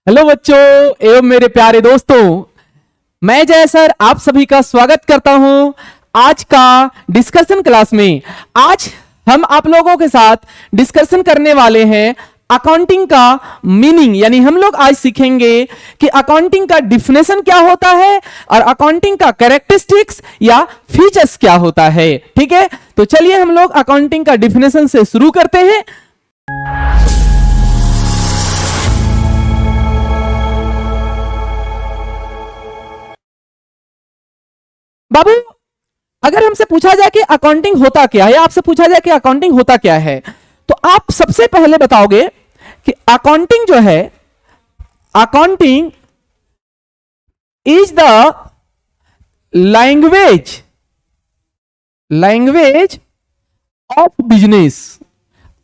Hello बच्चों एवं मेरे प्यारे दोस्तों, मैं जय सर आप सभी का स्वागत करता हूं आज का डिस्कशन क्लास में। आज हम आप लोगों के साथ डिस्कशन करने वाले हैं अकाउंटिंग का मीनिंग, यानी हम लोग आज सीखेंगे कि अकाउंटिंग का डिफिनेशन क्या होता है और अकाउंटिंग का कैरेक्टरिस्टिक्स या फीचर्स क्या होता है। ठीक है, तो चलिए हम लोग अकाउंटिंग का डिफिनेशन से शुरू करते हैं। बाबू, अगर हमसे पूछा जाए कि अकाउंटिंग होता क्या है, या आपसे पूछा जाए कि अकाउंटिंग होता क्या है, तो आप सबसे पहले बताओगे कि अकाउंटिंग जो है, accounting is the language of business.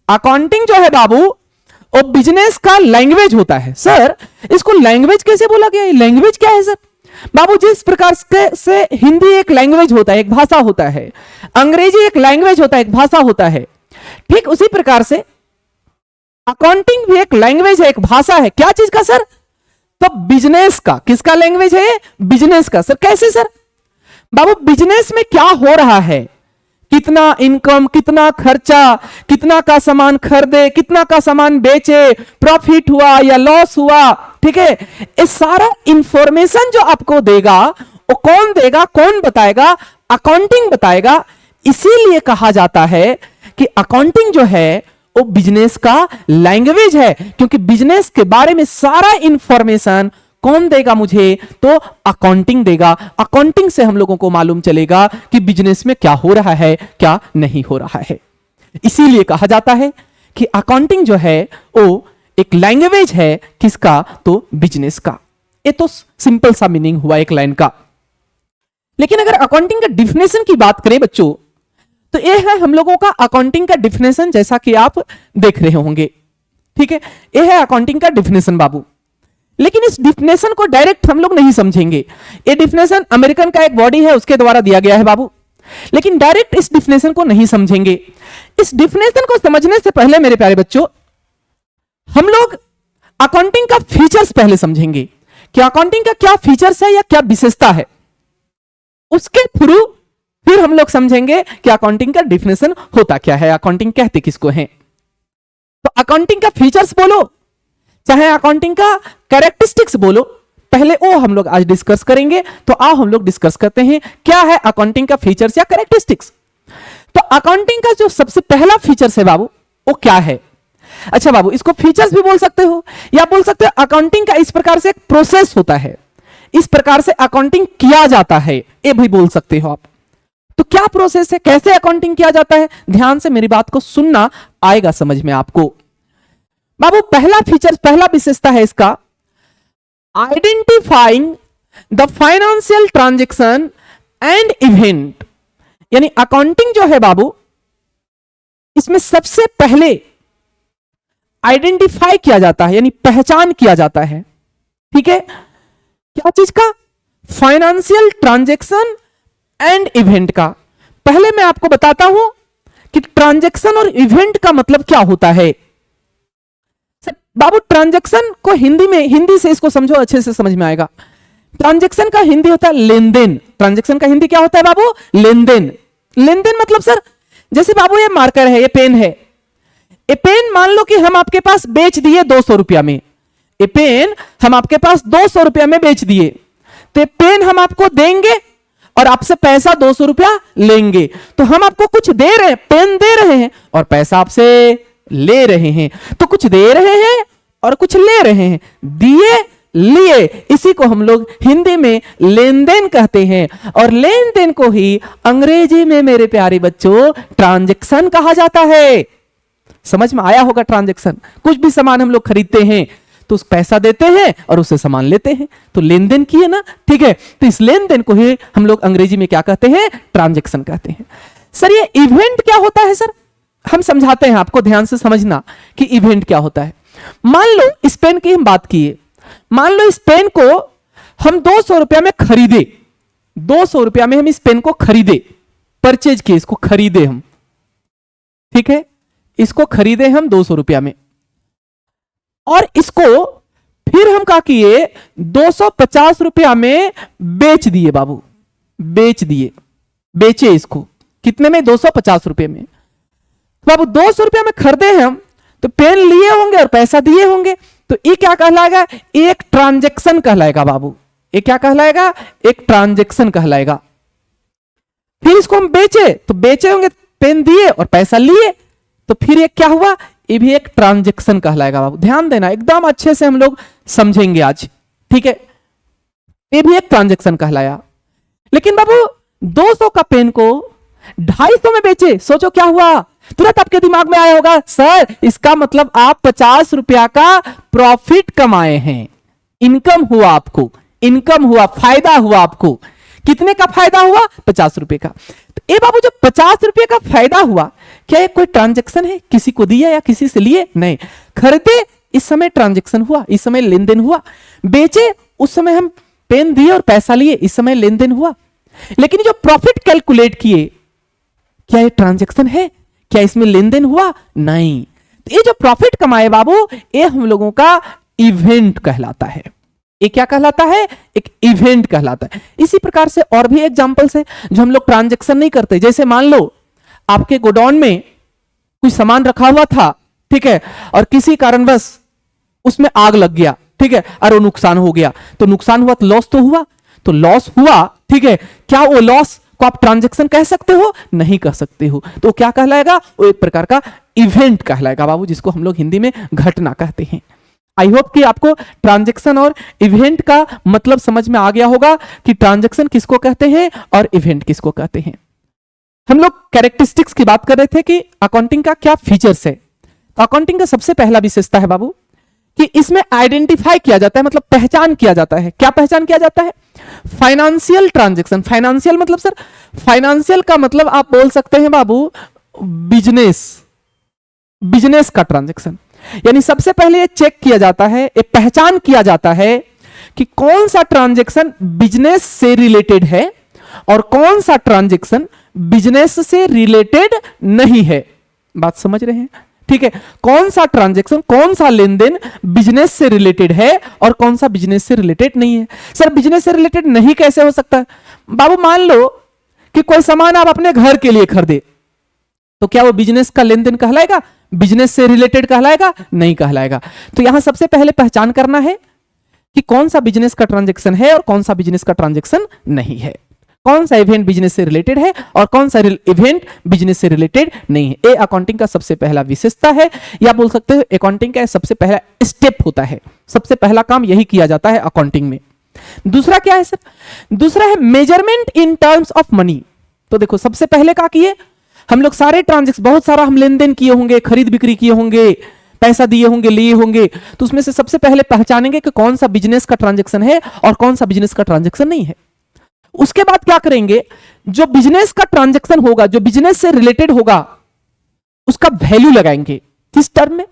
Accounting जो है बाबू वो बिजनेस का लैंग्वेज होता है। सर इसको लैंग्वेज कैसे बोला गया? लैंग्वेज क्या है सर? बाबू, जिस प्रकार से हिंदी एक लैंग्वेज होता है, एक भाषा होता है, अंग्रेजी एक लैंग्वेज होता है, एक भाषा होता है, ठीक उसी प्रकार से अकाउंटिंग भी एक लैंग्वेज है, एक भाषा है। क्या चीज का सर? तो बिजनेस का। किसका लैंग्वेज है? बिजनेस का। सर कैसे सर? बाबू, बिजनेस में क्या हो रहा है, कितना इनकम, कितना खर्चा, कितना का सामान खरीदे, कितना का सामान बेचे, प्रॉफिट हुआ या लॉस हुआ, ठीक है, ये सारा इंफॉर्मेशन जो आपको देगा वो कौन देगा, कौन बताएगा? अकाउंटिंग बताएगा। इसीलिए कहा जाता है कि अकाउंटिंग जो है वो बिजनेस का लैंग्वेज है, क्योंकि बिजनेस के बारे में सारा इंफॉर्मेशन कौन देगा मुझे? तो अकाउंटिंग देगा। अकाउंटिंग से हम लोगों को मालूम चलेगा कि बिजनेस में क्या हो रहा है, क्या नहीं हो रहा है। इसीलिए कहा जाता है कि अकाउंटिंग जो है वो एक लैंग्वेज है। किसका? तो बिजनेस का। ये तो सिंपल सा मीनिंग हुआ एक लाइन का। लेकिन अगर अकाउंटिंग का डिफिनेशन की बात करें बच्चों, तो ये है हम लोगों का अकाउंटिंग का डिफिनेशन, जैसा कि आप देख रहे होंगे। ठीक है, ये है अकाउंटिंग का डिफिनेशन बाबू। लेकिन इस डिफिनेशन को डायरेक्ट हम लोग नहीं समझेंगे। ये डिफिनेशन अमेरिकन का एक बॉडी है, उसके द्वारा दिया गया है बाबू, लेकिन डायरेक्ट इस डिफिनेशन को नहीं समझेंगे। इस डिफिनेशन को समझने से पहले मेरे प्यारे बच्चों, हम लोग अकाउंटिंग का फीचर्स पहले समझेंगे कि अकाउंटिंग का क्या फीचर्स है या क्या विशेषता है। उसके थ्रू फिर हम लोग समझेंगे कि अकाउंटिंग का डिफिनेशन होता क्या है, अकाउंटिंग कहते किसको है। तो अकाउंटिंग का फीचर्स बोलो चाहे अकाउंटिंग का कैरेक्टरिस्टिक्स बोलो, पहले वो हम लोग आज डिस्कस करेंगे। तो आओ हम लोग डिस्कस करते हैं क्या है अकाउंटिंग का फीचर्स या कैरेक्टरिस्टिक्स। तो अकाउंटिंग का जो सबसे पहला फीचर्स है बाबू वो क्या है? अच्छा बाबू, इसको फीचर्स भी बोल सकते हो या बोल सकते हो अकाउंटिंग का इस प्रकार से एक प्रोसेस होता है, इस प्रकार से अकाउंटिंग किया जाता है, ये भी बोल सकते हो आप। तो क्या प्रोसेस है, कैसे अकाउंटिंग किया जाता है? ध्यान से मेरी बात को सुनना, आएगा समझ में आपको। बाबू, पहला फीचर, पहला विशेषता है इसका identifying the financial transaction and event. यानी अकाउंटिंग जो है बाबू, इसमें सबसे पहले आइडेंटिफाई किया जाता है, यानी पहचान किया जाता है। ठीक है, क्या चीज का? फाइनेंशियल ट्रांजैक्शन एंड इवेंट का। पहले मैं आपको बताता हूं कि ट्रांजैक्शन और इवेंट का मतलब क्या होता है। बाबू, ट्रांजैक्शन को हिंदी में, हिंदी से इसको समझो, अच्छे से समझ में आएगा। ट्रांजैक्शन का हिंदी होता है लेन देन। ट्रांजैक्शन का हिंदी क्या होता है बाबू? लेन देन। लेन देन मतलब सर, जैसे बाबू ये मार्कर है, ये पेन है, ये पेन मान लो कि हम आपके पास बेच दिए 200 रुपया में। ये पेन हम आपके पास 200 रुपया में बेच दिए, तो पेन हम आपको देंगे और आपसे पैसा 200 रुपया लेंगे। तो हम आपको कुछ दे रहे हैं, पेन दे रहे हैं और पैसा आपसे ले रहे हैं। तो कुछ दे रहे हैं और कुछ ले रहे हैं, दिए लिए, इसी को हम लोग हिंदी में लेन देन कहते हैं। और लेन देन को ही अंग्रेजी में मेरे प्यारे बच्चों ट्रांजैक्शन कहा जाता है। समझ में आया होगा? ट्रांजैक्शन, कुछ भी सामान हम लोग खरीदते हैं तो उस पैसा देते हैं और उससे सामान लेते हैं, तो लेन देन किए ना। ठीक है, तो इस लेन देन को ही हम लोग अंग्रेजी में क्या कहते हैं? ट्रांजैक्शन कहते हैं। सर ये इवेंट क्या होता है? सर हम समझाते हैं आपको, ध्यान से समझना कि इवेंट क्या होता है। मान लो इस पेन की हम बात किए, मान लो इस पेन को हम 200 रुपया में खरीदे, 200 रुपया में हम इस पेन को खरीदे, परचेज किए, इसको खरीदे हम। ठीक है, इसको खरीदे हम 200 रुपया में, और इसको फिर हम क्या किए, 250 रुपया में बेच दिए बाबू, बेच दिए, बेचे इसको कितने में, 250 रुपये में। बाबू 200 रुपया में खरीदे हम तो पेन लिए होंगे और पैसा दिए होंगे, तो ये क्या कहलाएगा, एक ट्रांजैक्शन कहलाएगा बाबू। ये क्या कहलाएगा, एक ट्रांजैक्शन कहलाएगा। फिर इसको हम बेचे तो बेचे होंगे, पेन दिए और पैसा लिए, तो फिर ये क्या हुआ, ये भी एक ट्रांजैक्शन कहलाएगा बाबू। ध्यान देना, एकदम अच्छे से हम लोग समझेंगे आज, ठीक है। ये भी एक ट्रांजैक्शन कहलाया। लेकिन बाबू 200 का पेन को 250 में बेचे, सोचो क्या हुआ। तुरंत आपके दिमाग में आया होगा, सर इसका मतलब आप 50 रुपया का प्रॉफिट कमाए हैं, इनकम हुआ आपको, इनकम हुआ, फायदा हुआ आपको। कितने का फायदा हुआ, 50 रुपए का। तो ये बाबू जो 50 रुपए का फायदा हुआ, क्या ये कोई ट्रांजैक्शन है, किसी को दिया या किसी से लिए, नहीं। खरीदे इस समय ट्रांजैक्शन हुआ, इस समय लेन देन हुआ। बेचे उस समय हम पेन दिए और पैसा लिए, इस समय लेन देन हुआ। लेकिन जो प्रॉफिट कैलकुलेट किए, क्या ये ट्रांजैक्शन है, क्या इसमें लेन देन हुआ, नहीं। तो ये जो प्रॉफिट कमाए बाबू, ये हम लोगों का इवेंट कहलाता है। ये क्या कहलाता है, एक इवेंट कहलाता है। इसी प्रकार से और भी एग्जांपल्स है जो हम लोग ट्रांजैक्शन नहीं करते। जैसे मान लो आपके गोडाउन में कुछ सामान रखा हुआ था, ठीक है, और किसी कारणवश उसमें आग लग गया, ठीक है, और वो नुकसान हो गया। तो नुकसान हुआ तो लॉस तो हुआ, तो लॉस हुआ, ठीक है। क्या वो लॉस को आप ट्रांजैक्शन कह सकते हो, नहीं कह सकते हो। तो क्या कहलाएगा, वो एक प्रकार का इवेंट कहलाएगा बाबू, जिसको हम लोग हिंदी में घटना कहते हैं। आई होप कि आपको ट्रांजैक्शन और इवेंट का मतलब समझ में आ गया होगा कि ट्रांजैक्शन किसको कहते हैं और इवेंट किसको कहते हैं। हम लोग कैरेक्टरिस्टिक्स की बात कर रहे थे कि अकाउंटिंग का क्या फीचर्स है। तो अकाउंटिंग का सबसे पहला विशेषता है बाबू कि इसमें आइडेंटिफाई किया जाता है, मतलब पहचान किया जाता है। क्या पहचान किया जाता है, फाइनेंशियल ट्रांजैक्शन। फाइनेंशियल मतलब सर, फाइनेंशियल का मतलब आप बोल सकते हैं बाबू बिजनेस, बिजनेस का ट्रांजैक्शन। यानी सबसे पहले ये चेक किया जाता है, ये पहचान किया जाता है कि कौन सा ट्रांजैक्शन बिजनेस से रिलेटेड है और कौन सा ट्रांजैक्शन बिजनेस से रिलेटेड नहीं है। बात समझ रहे हैं, ठीक है। कौन सा ट्रांजैक्शन, कौन सा लेन देन बिजनेस से रिलेटेड है और कौन सा बिजनेस से रिलेटेड नहीं है। सर बिजनेस से रिलेटेड नहीं कैसे हो सकता है बाबू, मान लो कि कोई सामान आप अपने घर के लिए खरीदे, तो क्या वो बिजनेस का लेन देन कहलाएगा, बिजनेस से रिलेटेड कहलाएगा, नहीं कहलाएगा। तो यहां सबसे पहले पहचान करना है कि कौन सा बिजनेस का ट्रांजैक्शन है और कौन सा बिजनेस का ट्रांजैक्शन नहीं है, कौन सा इवेंट बिजनेस से रिलेटेड है और कौन सा इवेंट बिजनेस से रिलेटेड नहीं है। ये अकाउंटिंग का सबसे पहला विशेषता है, या बोल सकते हो अकाउंटिंग का सबसे पहला स्टेप होता है। सबसे पहला काम यही किया जाता है अकाउंटिंग में। दूसरा क्या है सर, दूसरा है measurement in terms of money. तो देखो सबसे पहले क्या किए हम लोग, सारे ट्रांजैक्शन, बहुत सारा हम लेन देन किए होंगे, खरीद बिक्री किए होंगे, पैसा दिए होंगे, लिए होंगे, तो उसमें से सबसे पहले पहचानेंगे कि कौन सा बिजनेस का ट्रांजैक्शन है और कौन सा बिजनेस का ट्रांजैक्शन नहीं है। उसके बाद क्या करेंगे, जो बिजनेस का ट्रांजैक्शन होगा, जो बिजनेस से रिलेटेड होगा, उसका वैल्यू लगाएंगे। किस टर्म में,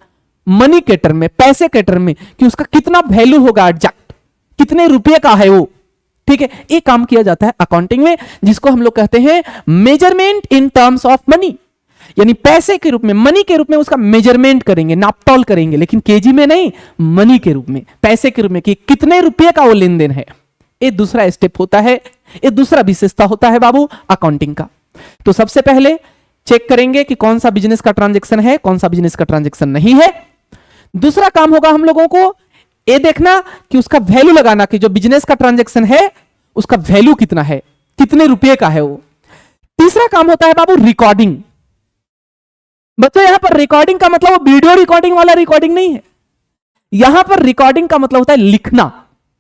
मनी के टर्म में, पैसे के टर्म में, कि उसका कितना वैल्यू होगा, एग्जैक्ट कितने रुपए का है वो, ठीक है। ये काम किया जाता है अकाउंटिंग में, जिसको हम लोग कहते हैं measurement in terms of money. यानी पैसे के रूप में, मनी के रूप में उसका मेजरमेंट करेंगे, नापतोल करेंगे, लेकिन केजी में नहीं, मनी के रूप में, पैसे के रूप में, कि कितने रुपए का वो लेन देन है। ये दूसरा स्टेप होता है, ये दूसरा विशेषता होता है बाबू अकाउंटिंग का। तो सबसे पहले चेक करेंगे कि कौन सा बिजनेस का ट्रांजैक्शन है, कौन सा बिजनेस का ट्रांजैक्शन नहीं है। दूसरा काम होगा हम लोगों को ये देखना कि उसका वैल्यू लगाना, कि जो बिजनेस का ट्रांजैक्शन है उसका वैल्यू कितना है, कितने रुपए का है वो। तीसरा काम होता है बाबू रिकॉर्डिंग। बच्चों यहां पर रिकॉर्डिंग का मतलब वो वीडियो रिकॉर्डिंग वाला रिकॉर्डिंग नहीं है, यहां पर रिकॉर्डिंग का मतलब होता है लिखना।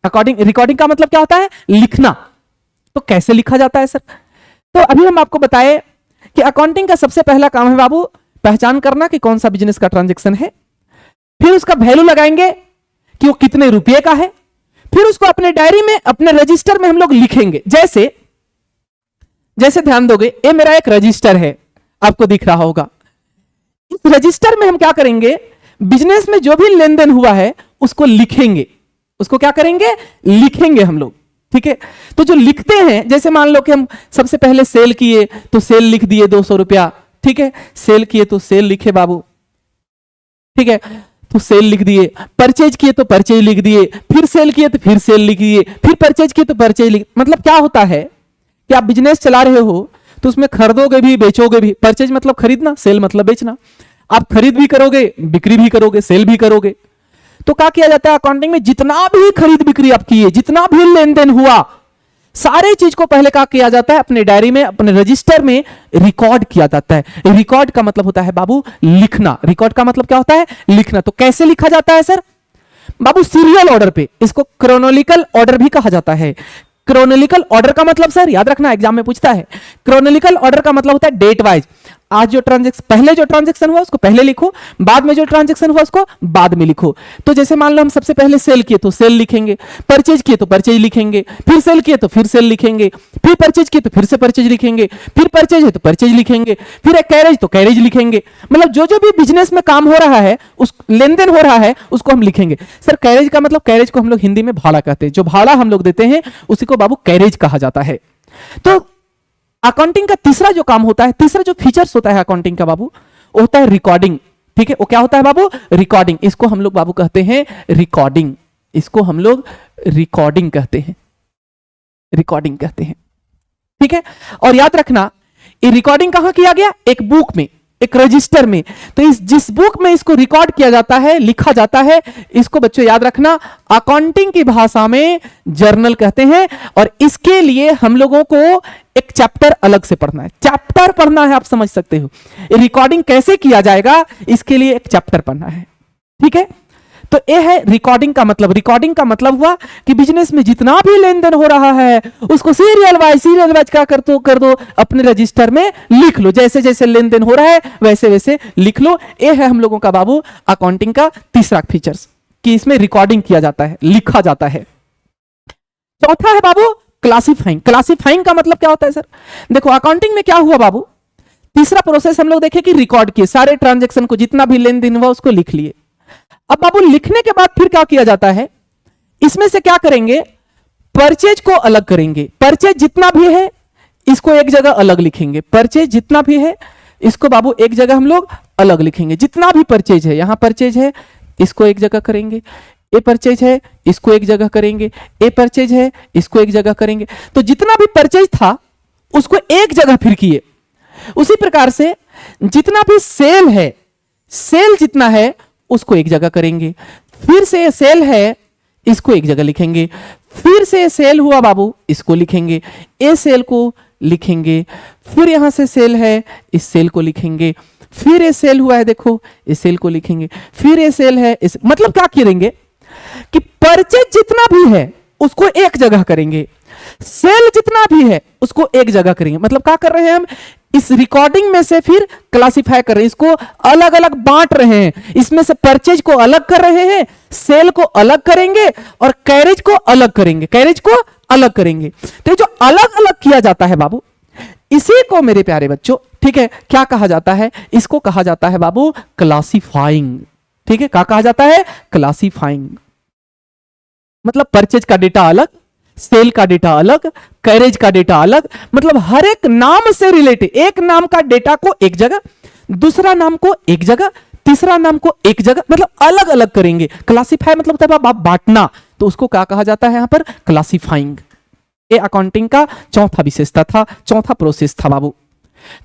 रिकॉर्डिंग का मतलब क्या होता है, लिखना। तो कैसे लिखा जाता है सर, तो अभी हम आपको बताए कि अकाउंटिंग का सबसे पहला काम है बाबू पहचान करना कि कौन सा बिजनेस का ट्रांजैक्शन है, फिर उसका वैल्यू लगाएंगे कि वो कितने रुपए का है, फिर उसको अपने डायरी में, अपने रजिस्टर में हम लोग लिखेंगे। जैसे जैसे ध्यान दोगे, ये मेरा एक रजिस्टर है, आपको दिख रहा होगा। इस रजिस्टर में हम क्या करेंगे, बिजनेस में जो भी लेन देन हुआ है उसको लिखेंगे। उसको क्या करेंगे, लिखेंगे हम लोग, ठीक है। तो जो लिखते हैं, जैसे मान लो कि हम सबसे पहले सेल किए तो सेल लिख दिए 200 रुपया, ठीक है। सेल किए तो सेल लिखे बाबू, ठीक है। तो सेल लिख दिए, परचेज किए तो परचेज लिख दिए, फिर सेल किए तो फिर सेल लिख दिए, फिर परचेज किए तो परचेज लिख। मतलब क्या होता है कि आप बिजनेस चला रहे हो तो उसमें खरीदोगे भी बेचोगे भी। परचेज मतलब खरीदना, सेल मतलब बेचना। आप खरीद भी करोगे, बिक्री भी करोगे, सेल भी करोगे। तो क्या किया जाता है अकाउंटिंग में, जितना भी खरीद बिक्री आप किए, जितना भी लेन देन हुआ, सारे चीज को पहले क्या किया जाता है, अपने डायरी में, अपने रजिस्टर में रिकॉर्ड किया जाता है। रिकॉर्ड का मतलब होता है बाबू लिखना। रिकॉर्ड का मतलब क्या होता है, लिखना। तो कैसे लिखा जाता है सर बाबू, सीरियल ऑर्डर पे। इसको क्रोनोलिकल ऑर्डर भी कहा जाता है। क्रोनोलिकल ऑर्डर का मतलब सर याद रखना, एग्जाम में पूछता है। क्रोनोलिकल ऑर्डर का मतलब होता है डेट वाइज। आज जो ट्रांजेक्शन, पहले जो ट्रांजेक्शन हुआ उसको पहले लिखो, बाद में जो ट्रांजेक्शन हुआ उसको बाद में लिखो। तो जैसे मान लो हम सबसे पहले सेल किए तो सेल लिखेंगे, परचेज किए तो परचेज लिखेंगे, फिर सेल किए तो फिर सेल लिखेंगे, फिर परचेज किए तो फिर से परचेज लिखेंगे, फिर परचेज है तो परचेज लिखेंगे, फिर एक कैरेज तो कैरेज लिखेंगे। मतलब जो जो भी बिजनेस में काम हो रहा है, उस लेन देन हो रहा है, उसको हम लिखेंगे। सर कैरेज का मतलब, कैरेज को हम लोग हिंदी में भाड़ा कहते हैं। जो भाड़ा हम लोग देते हैं उसी को बाबू कैरेज कहा जाता है। तो अकाउंटिंग का तीसरा जो काम होता है, तीसरा जो फीचर्स होता है अकाउंटिंग का बाबू, वो होता है रिकॉर्डिंग। ठीक है, वो क्या होता है बाबू, रिकॉर्डिंग। इसको हम लोग बाबू कहते हैं रिकॉर्डिंग। इसको हम लोग रिकॉर्डिंग कहते हैं, रिकॉर्डिंग कहते हैं। ठीक है, और याद रखना ये रिकॉर्डिंग कहां किया गया, एक बुक में, एक रजिस्टर में। तो इस जिस बुक में इसको रिकॉर्ड किया जाता है, लिखा जाता है, इसको बच्चों याद रखना अकाउंटिंग की भाषा में जर्नल कहते हैं। और इसके लिए हम लोगों को एक चैप्टर अलग से पढ़ना है, चैप्टर पढ़ना है, आप समझ सकते हो। रिकॉर्डिंग कैसे किया जाएगा इसके लिए एक चैप्टर पढ़ना है। ठीक है, तो ये है रिकॉर्डिंग का मतलब। रिकॉर्डिंग का मतलब हुआ कि बिजनेस में जितना भी लेन देन हो रहा है उसको सीरियल वाइज क्या कर दो अपने रजिस्टर में लिख लो। जैसे जैसे लेन देन हो रहा है वैसे वैसे लिख लो। ये है हम लोगों का बाबू अकाउंटिंग का तीसरा फीचर्स, कि इसमें रिकॉर्डिंग किया जाता है, लिखा जाता है। चौथा है बाबू क्लासिफाइंग। क्लासिफाइंग का मतलब क्या होता है सर, देखो अकाउंटिंग में क्या हुआ बाबू, तीसरा प्रोसेस हम लोग देखे कि रिकॉर्ड किए, सारे ट्रांजेक्शन को, जितना भी लेन देन हुआ उसको लिख लिए। अब बाबू लिखने के बाद फिर क्या किया जाता है, इसमें से क्या करेंगे, परचेज को अलग करेंगे। परचेज जितना भी है इसको एक जगह अलग लिखेंगे। परचेज जितना भी है इसको बाबू एक जगह हम लोग अलग लिखेंगे। जितना भी परचेज है, यहां परचेज है इसको एक जगह करेंगे, ए परचेज है इसको एक जगह करेंगे, ए परचेज है इसको एक जगह करेंगे। तो जितना भी परचेज था उसको एक जगह फिर किए। उसी प्रकार से जितना भी सेल है, सेल जितना है उसको एक जगह करेंगे। फिर से सेल है इसको एक जगह लिखेंगे, फिर से सेल हुआ बाबू इसको लिखेंगे, ए सेल को लिखेंगे, फिर यहां से सेल है इस सेल को लिखेंगे, फिर ये सेल हुआ है देखो इस सेल को लिखेंगे, फिर ये सेल है इस, मतलब क्या करेंगे कि परचेज जितना भी है उसको एक जगह करेंगे, सेल जितना भी है उसको एक जगह करेंगे। मतलब क्या कर रहे हैं हम, इस रिकॉर्डिंग में से फिर क्लासिफाई कर रहे हैं, इसको अलग अलग बांट रहे हैं। इसमें से परचेज को अलग कर रहे हैं, सेल को अलग करेंगे और कैरेज को अलग करेंगे, कैरेज को अलग करेंगे। तो ये जो अलग अलग किया जाता है बाबू, इसी को मेरे प्यारे बच्चों, ठीक है, क्या कहा जाता है, इसको कहा जाता है बाबू क्लासिफाइंग। ठीक है, क्या कहा जाता है, क्लासिफाइंग। मतलब परचेज का डेटा अलग, सेल का डेटा अलग, कैरेज का डेटा अलग, मतलब हर एक नाम से रिलेटेड, एक नाम का डेटा को एक जगह, दूसरा नाम को एक जगह, तीसरा नाम को एक जगह, मतलब अलग अलग करेंगे। क्लासिफाई मतलब होता है आप बांटना, तो उसको क्या कहा जाता है यहां पर, क्लासिफाइंग। ये अकाउंटिंग का चौथा विशेषता था, चौथा प्रोसेस था बाबू।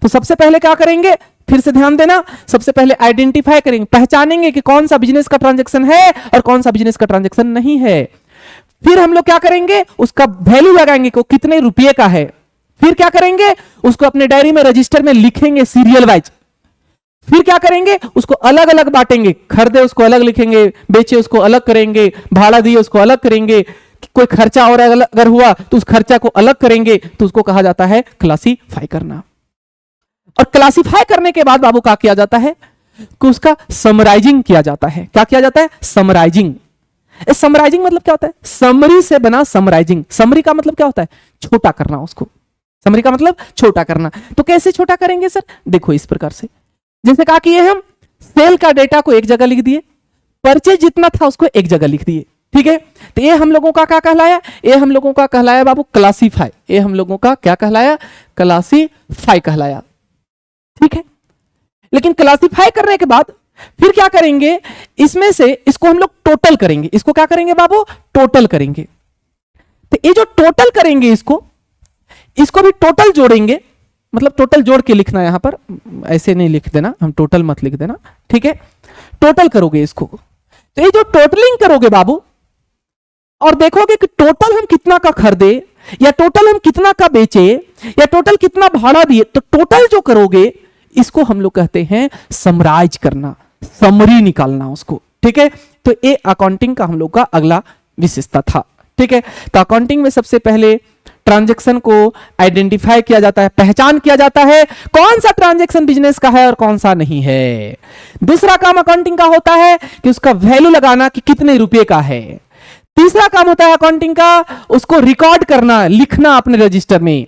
तो सबसे पहले क्या करेंगे, फिर से ध्यान देना, सबसे पहले आइडेंटिफाई करेंगे, पहचानेंगे कि कौन सा बिजनेस का ट्रांजैक्शन है और कौन सा बिजनेस का ट्रांजैक्शन नहीं है। फिर हम लोग क्या करेंगे, उसका वैल्यू लगाएंगे कि कितने रुपए का है। फिर क्या करेंगे, उसको अपने डायरी में रजिस्टर में लिखेंगे सीरियल वाइज। फिर क्या करेंगे, उसको अलग अलग बांटेंगे, खरीदे उसको अलग लिखेंगे, बेचे उसको अलग करेंगे, भाड़ा दिए उसको अलग करेंगे, कोई खर्चा और अगर हुआ तो उस खर्चा को अलग करेंगे। तो उसको कहा जाता है क्लासिफाई करना। और क्लासिफाई करने के बाद बाबू क्या किया जाता है कि उसका समराइजिंग किया जाता है। क्या किया जाता है, समराइजिंग। समराइजिंग मतलब क्या होता है, समरी से बना समराइजिंग। समरी का मतलब क्या होता है, छोटा करना उसको। समरी का मतलब छोटा करना। तो कैसे छोटा करेंगे सर, देखो इस प्रकार से, जैसे कहा कि हम सेल का डेटा को एक जगह लिख दिए, परचेज जितना था उसको एक जगह लिख दिए। ठीक है, तो ये हम लोगों का क्या कहलाया, ये हम लोगों का कहलाया बाबू क्लासिफाई। ये हम लोगों का क्या कहलाया, क्लासिफाई कहलाया। ठीक है, लेकिन क्लासिफाई करने के बाद फिर क्या करेंगे, इसमें से इसको हम लोग टोटल करेंगे। इसको क्या करेंगे बाबू, टोटल करेंगे। तो ये जो टोटल करेंगे, इसको भी टोटल जोड़ेंगे, मतलब टोटल जोड़ के लिखना, यहां पर ऐसे नहीं लिख देना, हम टोटल मत लिख देना, ठीक है। टोटल करोगे इसको, तो ये जो टोटलिंग करोगे बाबू, और देखोगे कि टोटल हम कितना का खरीदे, या टोटल हम कितना का बेचे, या टोटल कितना भाड़ा दिए, तो टोटल जो करोगे इसको हम लोग कहते हैं समराइज करना, समरी निकालना उसको, ठीक है। तो ये अकाउंटिंग का हम लोग का अगला विशेषता था, ठीक है। तो अकाउंटिंग में सबसे पहले ट्रांजैक्शन को आइडेंटिफाई किया जाता है, पहचान किया जाता है कौन सा ट्रांजैक्शन बिजनेस का है और कौन सा नहीं है। दूसरा काम अकाउंटिंग का होता है कि उसका वैल्यू लगाना कि कितने रुपए का है। तीसरा काम होता है अकाउंटिंग का उसको रिकॉर्ड करना, लिखना अपने रजिस्टर में।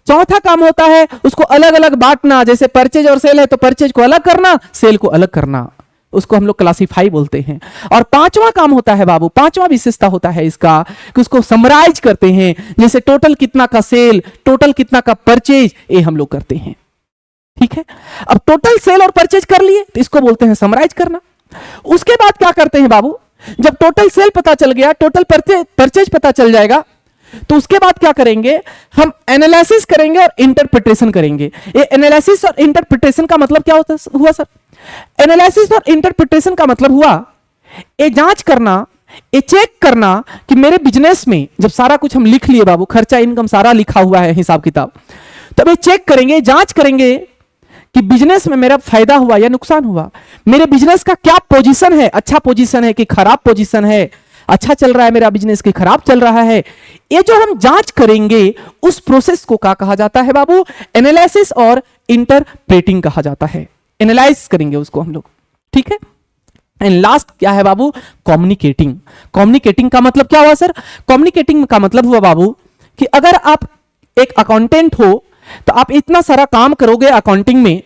चौथा काम होता है उसको अलग अलग बांटना, जैसे परचेज और सेल है तो परचेज को अलग करना, सेल को अलग करना, उसको हम लोग क्लासिफाई बोलते हैं। और पांचवा काम होता है बाबू, पांचवा विशेषता होता है इसका कि उसको समराइज करते हैं, जैसे टोटल कितना का सेल, टोटल कितना का परचेज, ये हम लोग करते हैं, ठीक है। अब टोटल सेल और परचेज कर लिए तो इसको बोलते हैं समराइज करना। उसके बाद क्या करते हैं बाबू, जब टोटल सेल पता चल गया, टोटल परचेज पता चल जाएगा, तो उसके बाद क्या करेंगे, हम एनालिसिस करेंगे और इंटरप्रिटेशन करेंगे। ये एनालिसिस और इंटरप्रिटेशन का मतलब क्या होता हुआ सर? एनालिसिस और इंटरप्रिटेशन का मतलब हुआ ये जांच करना, ये चेक करना कि मेरे बिजनेस में जब सारा कुछ हम लिख लिए बाबू, खर्चा इनकम सारा लिखा हुआ है हिसाब किताब, तब ये चेक करेंगे, जांच करेंगे कि बिजनेस में मेरा फायदा हुआ या नुकसान हुआ, मेरे बिजनेस का क्या पोजीशन है, अच्छा पोजीशन है कि खराब पोजीशन है, अच्छा चल रहा है मेरा बिजनेस की खराब चल रहा है। ये जो हम जांच करेंगे उस प्रोसेस को क्या कहा जाता है बाबू, एनालिसिस और इंटरप्रेटिंग कहा जाता है। एनालाइज करेंगे उसको हम लोग, ठीक है। एंड लास्ट क्या है बाबू, कम्युनिकेटिंग। कम्युनिकेटिंग का मतलब क्या हुआ सर? कम्युनिकेटिंग का मतलब हुआ बाबू कि अगर आप एक अकाउंटेंट हो तो आप इतना सारा काम करोगे अकाउंटिंग में,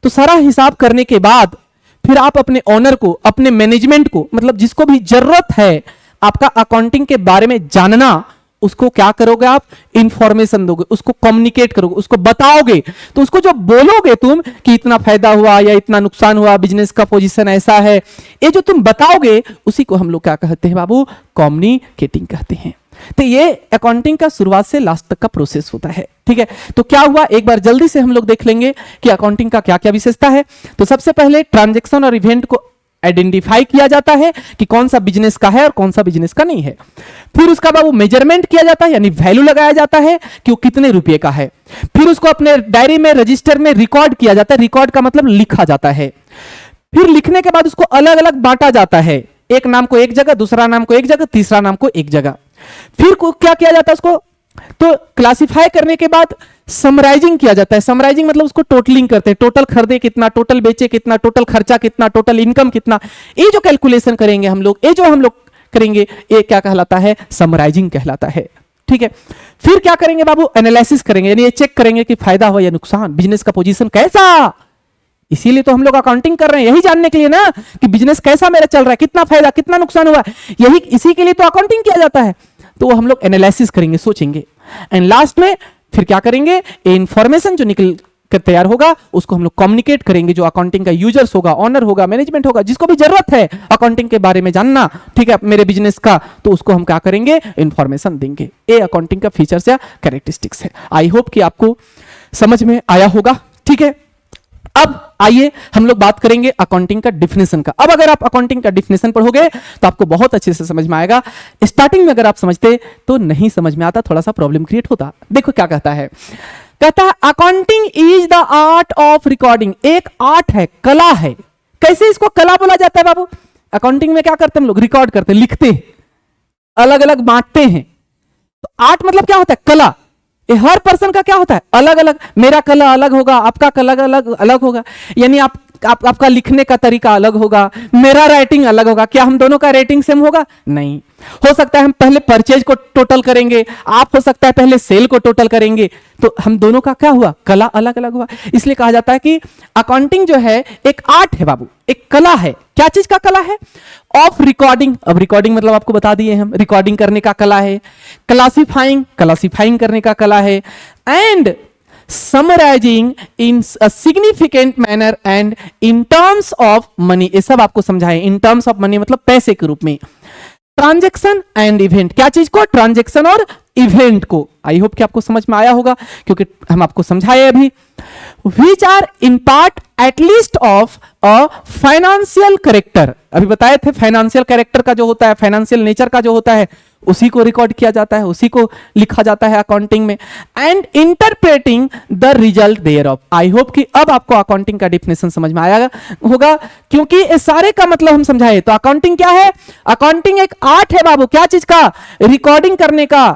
तो सारा हिसाब करने के बाद फिर आप अपने ओनर को, अपने मैनेजमेंट को, मतलब जिसको भी जरूरत है आपका अकाउंटिंग के बारे में जानना, उसको क्या करोगे आप, इंफॉर्मेशन दोगे, उसको कम्युनिकेट करोगे, उसको बताओगे। तो उसको जो बोलोगे तुम कि इतना फायदा हुआ या इतना नुकसान हुआ, बिजनेस का पोजीशन ऐसा है, ये जो तुम बताओगे उसी को हम लोग क्या कहते हैं बाबू, कम्युनिकेटिंग कहते हैं। तो ये अकाउंटिंग का शुरुआत से लास्ट तक का प्रोसेस होता है, ठीक है। तो क्या हुआ, एक बार जल्दी से हम लोग देख लेंगे कि अकाउंटिंग का क्या क्या विशेषता है। तो सबसे पहले ट्रांजैक्शन और इवेंट को आइडेंटिफाई किया जाता है कि कौन सा बिजनेस का है और कौन सा बिजनेस का नहीं है। फिर उसका बाबू मेजरमेंट किया जाता है, यानी वैल्यू लगाया जाता है कि वो कितने रुपए का है। फिर उसको अपने डायरी में, रजिस्टर में रिकॉर्ड किया जाता है, रिकॉर्ड का मतलब लिखा जाता है। फिर लिखने के बाद उसको अलग अलग बांटा जाता है, एक नाम को एक जगह, दूसरा नाम को एक जगह, तीसरा नाम को एक जगह। फिर क्या किया जाता है उसको, तो क्लासिफाई करने के बाद समराइजिंग किया जाता है। समराइजिंग मतलब उसको टोटलिंग करते हैं, टोटल खरीदे कितना, टोटल बेचे कितना, टोटल खर्चा कितना, टोटल इनकम कितना, ये जो कैलकुलेशन करेंगे हम लोग, ये जो हम लोग करेंगे, ये क्या कहलाता है, समराइजिंग कहलाता है, ठीक है। फिर क्या करेंगे बाबू, एनालिसिस करेंगे, यानी ये चेक करेंगे कि फायदा हुआ या नुकसान, बिजनेस का पोजीशन कैसा। इसीलिए तो हम लोग अकाउंटिंग कर रहे हैं, यही जानने के लिए ना कि बिजनेस कैसा मेरा चल रहा है, कितना फायदा कितना नुकसान हुआ, यही इसी के लिए तो अकाउंटिंग किया जाता है। तो वो हम लोग एनालिसिस करेंगे, सोचेंगे, एंड लास्ट में फिर क्या करेंगे, इंफॉर्मेशन जो निकल कर तैयार होगा उसको हम लोग कम्युनिकेट करेंगे, जो अकाउंटिंग का यूजर्स होगा, ऑनर होगा, मैनेजमेंट होगा, जिसको भी जरूरत है अकाउंटिंग के बारे में जानना, ठीक है, मेरे बिजनेस का, तो उसको हम क्या करेंगे, इंफॉर्मेशन देंगे। ये अकाउंटिंग का फीचर्स या कैरेक्टरिस्टिक्स है। आई होप कि आपको समझ में आया होगा, ठीक है। अब आइए हम लोग बात करेंगे अकाउंटिंग का डिफिनेशन का। अब अगर आप अकाउंटिंग का डिफिनेशन पढ़ोगे तो आपको बहुत अच्छे से समझ में आएगा। स्टार्टिंग में अगर आप समझते तो नहीं समझ में आता, थोड़ा सा प्रॉब्लम क्रिएट होता। देखो क्या कहता है, कहता है accounting is the art of recording. एक आर्ट है, कला है। कैसे इसको कला बोला जाता है बाबू? अकाउंटिंग में क्या करते हैं हम लोग, रिकॉर्ड करते हैं, लिखते हैं, अलग अलग बांटते हैं। तो आर्ट मतलब क्या होता है, कला। ये हर पर्सन का क्या होता है, अलग अलग। मेरा कला अलग होगा, आपका कला अलग अलग होगा, यानी आपका लिखने का तरीका अलग होगा, मेरा राइटिंग अलग होगा। क्या हम दोनों का रेटिंग सेम होगा? नहीं। हो सकता है हम पहले परचेज को टोटल करेंगे, आप हो सकता है पहले सेल को टोटल करेंगे, तो हम दोनों का क्या हुआ, कला अलग अलग हुआ। इसलिए कहा जाता है कि अकाउंटिंग जो है एक आर्ट है बाबू, एक कला है। क्या चीज का कला है? Of recording. अब रिकॉर्डिंग मतलब आपको बता दिए हम, रिकॉर्डिंग करने का कला है। क्लासिफाइंग, क्लासिफाइंग करने का कला है। And summarizing in a significant manner and in terms of money, ये सब आपको समझाए। इन टर्म्स ऑफ मनी मतलब पैसे के रूप में। ट्रांजैक्शन एंड इवेंट, क्या चीज को? ट्रांजैक्शन और इवेंट को। आई होप कि आपको समझ में आया होगा क्योंकि हम आपको समझाए अभी। Which are in part at least of a financial character, अभी बताए थे फाइनेंशियल कैरेक्टर का जो होता है, फाइनेंशियल नेचर का जो होता है, उसी को रिकॉर्ड किया जाता है, उसी को लिखा जाता है अकाउंटिंग में। And interpreting the result thereof. I hope कि अब आपको अकाउंटिंग का डिफिनेशन समझ में आया होगा क्योंकि इस सारे का मतलब हम समझाए। तो अकाउंटिंग क्या है? अकाउंटिंग एक आर्ट है बाबू। क्या चीज का? रिकॉर्डिंग करने का,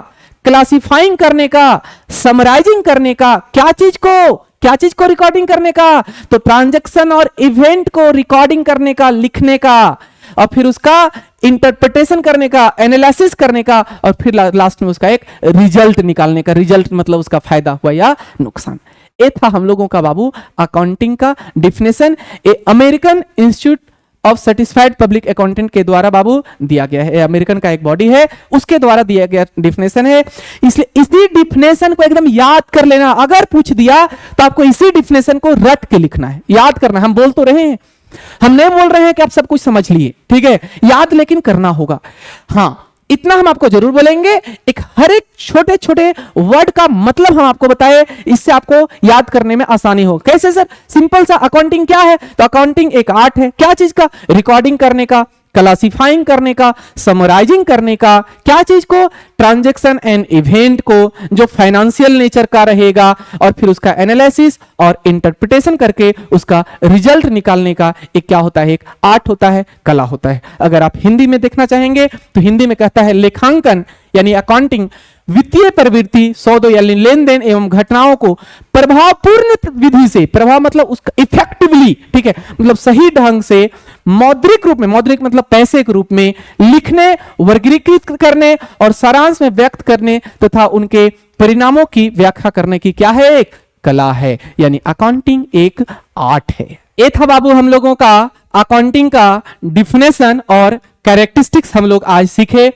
क्लासिफाइंग करने का, समराइजिंग करने का। क्या चीज को? क्या चीज को रिकॉर्डिंग करने का? तो ट्रांजैक्शन और इवेंट को रिकॉर्डिंग करने का, लिखने का, और फिर उसका इंटरप्रिटेशन करने का, एनालिसिस करने का, और फिर लास्ट में उसका एक रिजल्ट निकालने का। रिजल्ट मतलब उसका फायदा हुआ या नुकसान। ये था हम लोगों का बाबू अकाउंटिंग का डिफिनेशन। ये American institute of certified public accountant के द्वारा बाबू दिया गया है। अमेरिकन का एक बॉडी है, उसके द्वारा दिया गया डिफिनेशन है। इसलिए इसी डिफिनेशन को एकदम याद कर लेना। अगर पूछ दिया तो आपको इसी डिफिनेशन को रट के लिखना है, याद करना। हम बोल तो रहे हैं, हम नहीं बोल रहे हैं कि आप सब कुछ समझ लिए, ठीक है, याद लेकिन करना होगा। हाँ, इतना हम आपको जरूर बोलेंगे। एक हर एक छोटे छोटे वर्ड का मतलब हम आपको बताए, इससे आपको याद करने में आसानी हो। कैसे सर? सिंपल सा, अकाउंटिंग क्या है? तो अकाउंटिंग एक आर्ट है। क्या चीज का? रिकॉर्डिंग करने का, क्लासिफाइंग करने का, समराइजिंग करने का। क्या चीज को? ट्रांजैक्शन एंड इवेंट को, जो फाइनेंशियल नेचर का रहेगा, और फिर उसका एनालिसिस और इंटरप्रिटेशन करके उसका रिजल्ट निकालने का एक क्या होता है? एक आर्ट होता है, कला होता है। अगर आप हिंदी में देखना चाहेंगे तो हिंदी में कहता है लेखांकन यानी अकाउंटिंग वित्तीय प्रवृत्ति, सौदों या लेन देन एवं घटनाओं को प्रभावपूर्ण विधि से, प्रभाव मतलब उसका इफेक्टिवली, ठीक है, मतलब सही ढंग से मौद्रिक रूप में, मौद्रिक मतलब पैसे के रूप में लिखने, वर्गीकृत करने और सारांश में व्यक्त करने तथा उनके परिणामों की व्याख्या करने की क्या है? एक कला है। यानी अकाउंटिंग एक आर्ट है। ये था बाबू हम लोगों का अकाउंटिंग का डिफिनेशन और कैरेक्टरिस्टिक्स हम लोग आज सीखे।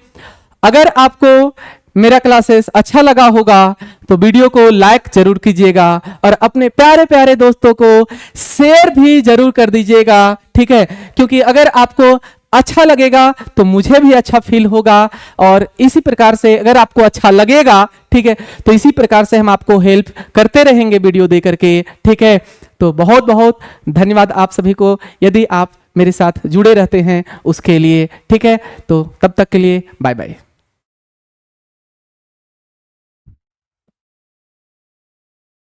अगर आपको मेरा क्लासेस अच्छा लगा होगा तो वीडियो को लाइक जरूर कीजिएगा और अपने प्यारे प्यारे दोस्तों को शेयर भी जरूर कर दीजिएगा, ठीक है, क्योंकि अगर आपको अच्छा लगेगा तो मुझे भी अच्छा फील होगा और इसी प्रकार से अगर आपको अच्छा लगेगा, ठीक है, तो इसी प्रकार से हम आपको हेल्प करते रहेंगे वीडियो दे करके, ठीक है। तो बहुत बहुत धन्यवाद आप सभी को, यदि आप मेरे साथ जुड़े रहते हैं उसके लिए, ठीक है। तो तब तक के लिए बाय बाय।